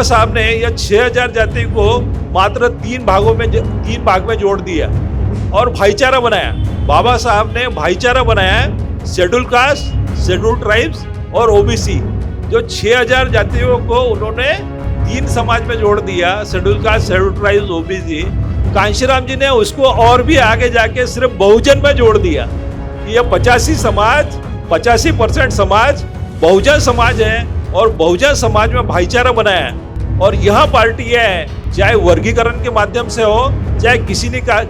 बाबा साहब ने यह 6000 जाति को मात्र 3 भाग में जोड़ दिया और भाईचारा बनाया। बाबा साहब ने भाईचारा बनाया, शेड्यूल कास्ट, शेड्यूल ट्राइब्स और ओबीसी, जो 6000 जातियों को उन्होंने 3 समाज में जोड़ दिया, schedule caste, schedule tribes, OBC. Kanshiram ji ने उसको और भी आगे जाके सिर्फ बहुजन में जोड़ दिया। ये 85% समाज बहुजन समाज है और बहुजन समाज में भाईचारा बनाया है। और यह पार्टी है, चाहे वर्गीकरण के माध्यम से हो, चाहे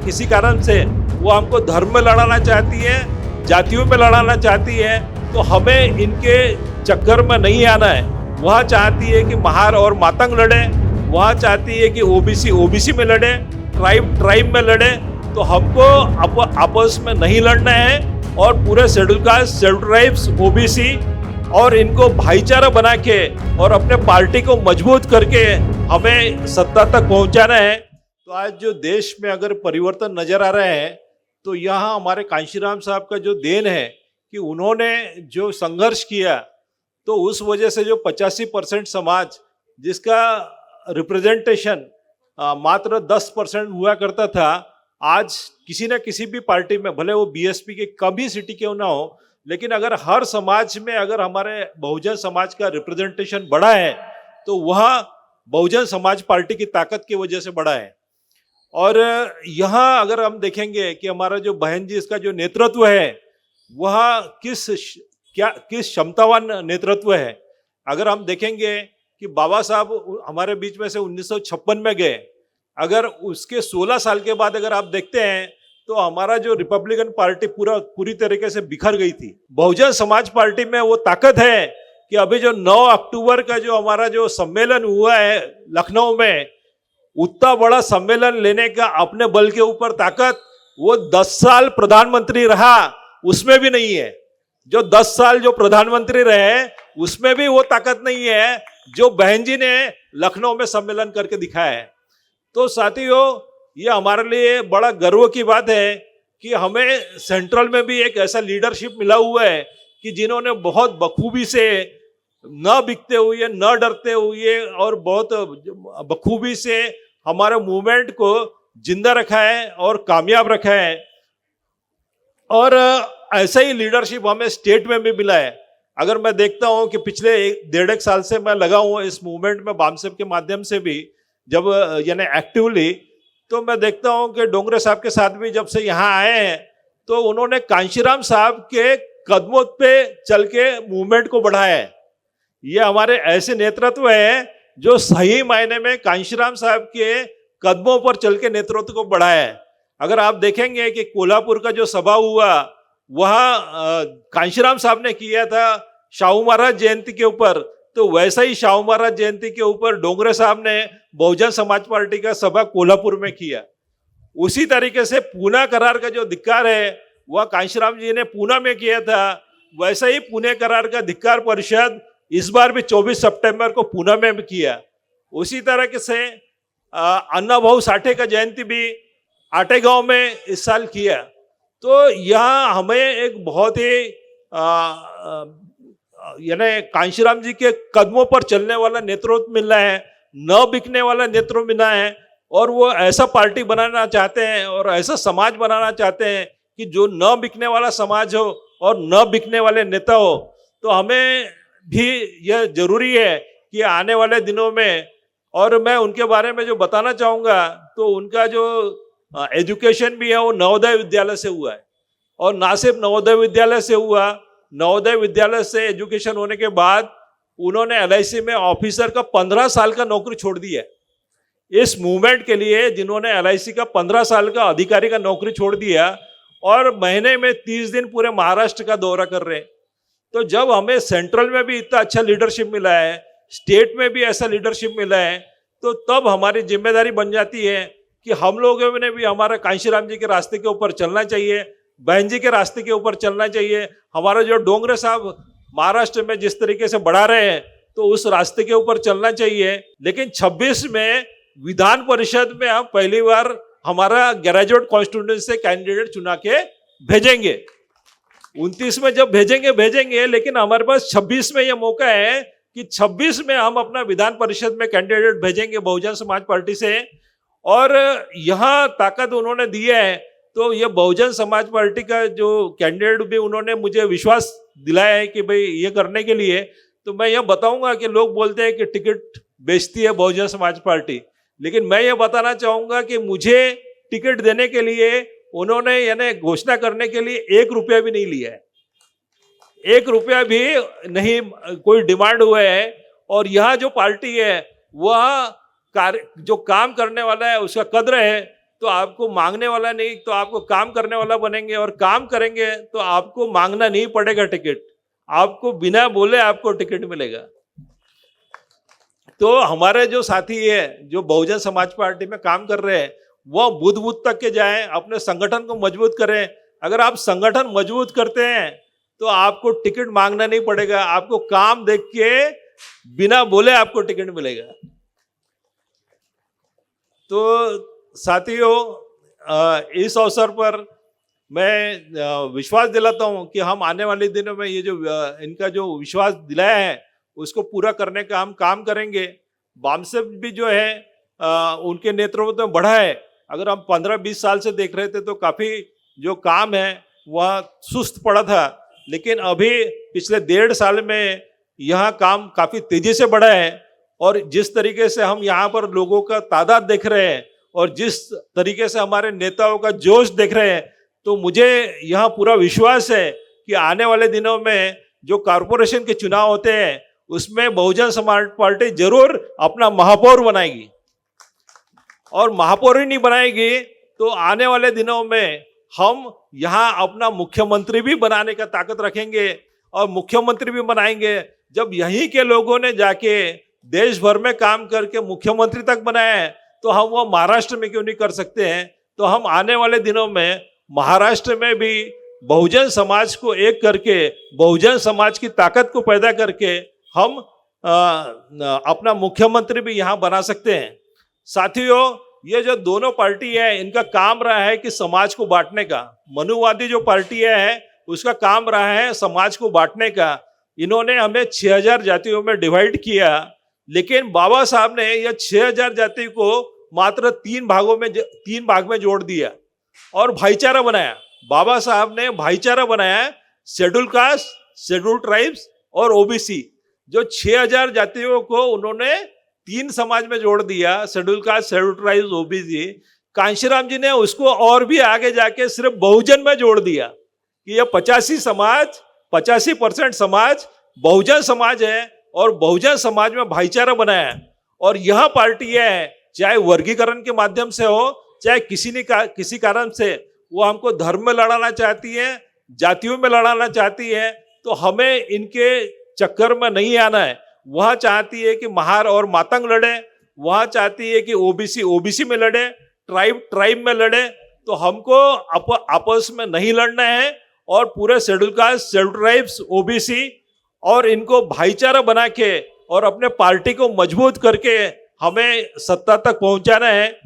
किसी कारण से वो हमको धर्म में लड़ाना चाहती है, जातियों में लड़ाना चाहती है, तो हमें इनके चक्कर में नहीं आना है। वह चाहती है कि महार और मातंग लड़े, वह चाहती है कि ओबीसी में लड़े, ट्राइब में लड़े। तो हमको आपस में नहीं लड़ना है और पूरे schedule caste, schedule tribes, OBC और इनको भाईचारा बना के और अपने पार्टी को मजबूत करके हमें सत्ता तक पहुंचाना है। तो आज जो देश में अगर परिवर्तन नजर आ रहे हैं, तो यहाँ हमारे कांशीराम साहब का जो देन है कि उन्होंने जो संघर्ष किया, तो उस वजह से जो 85% समाज जिसका रिप्रेजेंटेशन मात्र 10% हुआ करता था, आज किसी न किसी भी पार्टी में, भले वो बीएसपी के कभी सिटी क्यों ना हो, लेकिन अगर हर समाज में अगर हमारे बहुजन समाज का रिप्रेजेंटेशन बढ़ा है, तो वह बहुजन समाज पार्टी की ताकत की वजह से बढ़ा है। और यहाँ अगर हम देखेंगे कि हमारा जो बहन जी इसका जो नेतृत्व है, वह किस क्षमतावान नेतृत्व है। अगर हम देखेंगे कि बाबा साहब हमारे बीच में से 1956 में गए, अगर उसके 16 साल के बाद अगर आप देखते हैं तो हमारा जो रिपब्लिकन पार्टी पूरी तरीके से बिखर गई थी। बहुजन समाज पार्टी में वो ताकत है कि अभी जो 9 अक्टूबर का जो हमारा जो सम्मेलन हुआ है लखनऊ में, उतना बड़ा सम्मेलन लेने का अपने बल के ऊपर ताकत वो 10 साल प्रधानमंत्री रहा उसमें भी नहीं है। जो 10 साल जो प्रधानमंत्री रहे उसमें भी वो ताकत नहीं है जो बहन जी ने लखनऊ में सम्मेलन करके दिखाया है। तो साथियों, ये हमारे लिए बड़ा गर्व की बात है कि हमें सेंट्रल में भी एक ऐसा लीडरशिप मिला हुआ है कि जिन्होंने बहुत बखूबी से, न बिकते हुए, न डरते हुए और बहुत बखूबी से हमारे मूवमेंट को जिंदा रखा है और कामयाब रखा है। और ऐसा ही लीडरशिप हमें स्टेट में भी मिला है। अगर मैं देखता हूं कि पिछले 1.5 साल से मैं लगा हूं इस मूवमेंट में, बामसेब के माध्यम से भी जब यानी एक्टिवली, तो मैं देखता हूं कि डोंगरे साहब के साथ भी जब से यहाँ आए हैं, तो उन्होंने कांशीराम साहब के कदमों पे चल के मूवमेंट को बढ़ाया है। ये हमारे ऐसे नेतृत्व है जो सही मायने में कांशीराम साहब के कदमों पर चल के नेतृत्व को बढ़ाया है। अगर आप देखेंगे कि कोल्हापुर का जो सभा हुआ, वहाँ कांशीराम साहब ने किया था शाहू महाराज जयंती के ऊपर, तो वैसा ही शाहू महाराज जयंती के ऊपर डोंगरे साहब ने बहुजन समाज पार्टी का सभा कोल्हापुर में किया। उसी तरीके से पूना करार का जो धिक्कार है वह कांशीराम जी ने पूना में किया था। वैसा ही पुणे करार का धिक्कार परिषद इस बार भी 24 सितंबर को पूना में भी किया। उसी तरह से अन्ना भाऊ साठे का जयंती भी आटेगांव में इस साल किया। तो यहाँ हमें एक बहुत ही यानी कांशीराम जी के कदमों पर चलने वाला नेतृत्व मिल रहा है, न बिकने वाला नेतृत्व मिला है। और वो ऐसा पार्टी बनाना चाहते हैं और ऐसा समाज बनाना चाहते हैं कि जो न बिकने वाला समाज हो और न बिकने वाले नेता हो। तो हमें भी यह जरूरी है कि आने वाले दिनों में, और मैं उनके बारे में जो बताना चाहूँगा, तो उनका जो एजुकेशन भी है वो नवोदय विद्यालय से हुआ है। और ना सिर्फ नवोदय विद्यालय से हुआ, नवोदय विद्यालय से एजुकेशन होने के बाद उन्होंने LIC में ऑफिसर का 15 साल का नौकरी छोड़ दी है। इस मूवमेंट के लिए जिन्होंने LIC का 15 साल का अधिकारी का नौकरी छोड़ दिया और महीने में 30 दिन पूरे महाराष्ट्र का दौरा कर रहे हैं। तो जब हमें सेंट्रल में भी इतना अच्छा लीडरशिप मिला है, स्टेट में भी ऐसा लीडरशिप मिला है, तो तब हमारी जिम्मेदारी बन जाती है कि हम लोगों ने भी हमारा कांशीराम जी के रास्ते के ऊपर चलना चाहिए, बहन जी के रास्ते के ऊपर चलना चाहिए। हमारा जो डोंगरे साहब महाराष्ट्र में जिस तरीके से बढ़ा रहे हैं, तो उस रास्ते के ऊपर चलना चाहिए। लेकिन 26 में विधान परिषद में हम पहली बार हमारा ग्रेजुएट कॉन्स्टिट्यूएंसी से कैंडिडेट चुना के भेजेंगे। 29 में जब भेजेंगे, लेकिन हमारे पास 26 में यह मौका है कि 26 में हम अपना विधान परिषद में कैंडिडेट भेजेंगे बहुजन समाज पार्टी से, और यहाँ ताकत उन्होंने दी है। तो ये बहुजन समाज पार्टी का जो कैंडिडेट भी उन्होंने मुझे विश्वास दिलाया है कि भाई ये करने के लिए, तो मैं ये बताऊंगा कि लोग बोलते हैं कि टिकट बेचती है बहुजन समाज पार्टी, लेकिन मैं ये बताना चाहूंगा कि मुझे टिकट देने के लिए उन्होंने यानी घोषणा करने के लिए 1 रुपया भी नहीं लिया है, 1 रुपया भी नहीं कोई डिमांड हुआ है। और यह जो पार्टी है वह जो काम करने वाला है उसका कद्र है, तो आपको मांगने वाला नहीं, तो आपको काम करने वाला बनेंगे, और काम करेंगे तो आपको मांगना नहीं पड़ेगा टिकट, आपको बिना बोले आपको टिकट मिलेगा। तो हमारे जो साथी है जो बहुजन समाज पार्टी में काम कर रहे हैं वह बूथ तक के जाएं, अपने संगठन को मजबूत करें। अगर आप संगठन मजबूत करते हैं तो आपको टिकट मांगना नहीं पड़ेगा, आपको काम देख के बिना बोले आपको टिकट मिलेगा। तो साथियों, इस अवसर पर मैं विश्वास दिलाता हूं कि हम आने वाले दिनों में ये जो इनका जो विश्वास दिलाया है उसको पूरा करने का हम काम करेंगे। बामसेफ भी जो है उनके नेतृत्व में बढ़ा है। अगर हम 15-20 साल से देख रहे थे तो काफ़ी जो काम है वह सुस्त पड़ा था, लेकिन अभी पिछले 1.5 साल में यह काम काफ़ी तेज़ी से बढ़ा है। और जिस तरीके से हम यहाँ पर लोगों का तादाद देख रहे हैं और जिस तरीके से हमारे नेताओं का जोश देख रहे हैं, तो मुझे यहाँ पूरा विश्वास है कि आने वाले दिनों में जो कॉरपोरेशन के चुनाव होते हैं उसमें बहुजन समाज पार्टी जरूर अपना महापौर बनाएगी, और महापौर ही नहीं बनाएगी तो आने वाले दिनों में हम यहाँ अपना मुख्यमंत्री भी बनाने का ताकत रखेंगे, और मुख्यमंत्री भी बनाएंगे। जब यहीं के लोगों ने जाके देश भर में काम करके मुख्यमंत्री तक बनाया है तो हम वो महाराष्ट्र में क्यों नहीं कर सकते हैं। तो हम आने वाले दिनों में महाराष्ट्र में भी बहुजन समाज को एक करके, बहुजन समाज की ताकत को पैदा करके हम अपना मुख्यमंत्री भी यहाँ बना सकते हैं। साथियों, ये जो दोनों पार्टी है इनका काम रहा है कि समाज को बांटने का। मनुवादी जो पार्टी है उसका काम रहा है समाज को बांटने का। इन्होंने हमें 6000 जातियों में डिवाइड किया, लेकिन बाबा साहब ने यह 6000 जाति को मात्र 3 भाग में जोड़ दिया और भाईचारा बनाया। बाबा साहब ने भाईचारा बनाया, शेड्यूल कास्ट, शेड्यूल ट्राइब्स और ओबीसी। जो 6000 जातियों को उन्होंने 3 समाज में जोड़ दिया, schedule caste, schedule tribes, OBC. Kanshiram ji ने उसको और भी आगे जाके सिर्फ बहुजन में जोड़ दिया कि यह 85% समाज बहुजन समाज है, और बहुजन समाज में भाईचारा बनाया। और यह पार्टी है, चाहे वर्गीकरण के माध्यम से हो, चाहे किसी कारण से वो हमको धर्म में लड़ाना चाहती है, जातियों में लड़ाना चाहती है, तो हमें इनके चक्कर में नहीं आना है। वह चाहती है कि महार और मातंग लड़े, वह चाहती है कि ओबीसी में लड़े, ट्राइब में लड़े। तो हमको आपस में नहीं लड़ना है, और पूरे schedule caste, schedule tribes, OBC और इनको भाईचारा बना के और अपने पार्टी को मजबूत करके हमें सत्ता तक पहुंचाना है।